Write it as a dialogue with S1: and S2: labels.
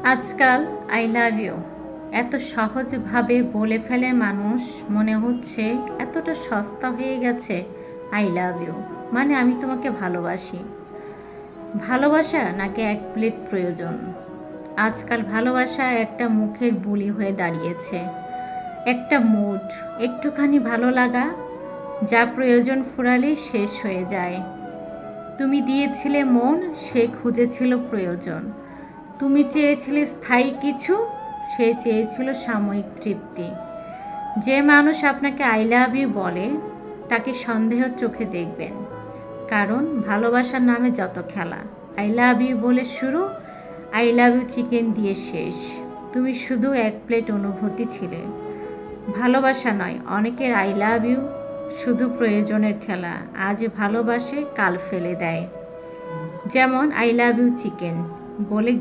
S1: আজকাল I love you এত সহজভাবে বলে ফেলে মানুষ, মনে হচ্ছে এতটা সস্তা হয়ে গেছে। আই লাভ ইউ মানে আমি তোমাকে ভালোবাসি। ভালোবাসা নাকি এক প্লেট প্রয়োজন? আজকাল ভালোবাসা একটা মুখের বুলি হয়ে দাঁড়িয়েছে, একটা মুড, একটুখানি ভালো লাগা, যা প্রয়োজন ফুরালেই শেষ হয়ে যায়। তুমি দিয়েছিলে মন, সে খুঁজেছিল প্রয়োজন। তুমি চেয়েছিলে স্থায়ী কিছু, সে চেয়েছিল সাময়িক তৃপ্তি। যে মানুষ আপনাকে আই লাভ ইউ বলে তাকে সন্দেহের চোখে দেখবেন, কারণ ভালোবাসার নামে যত খেলা। আই লাভ ইউ বলে শুরু, আই লাভ ইউ চিকেন দিয়ে শেষ। তুমি শুধু এক প্লেট অনুভূতি ছিলে, ভালোবাসা নয়। অনেকের আই লাভ ইউ শুধু প্রয়োজনের খেলা, আজ ভালোবাসে কাল ফেলে দেয়। যেমন আই লাভ ইউ চিকেন বলে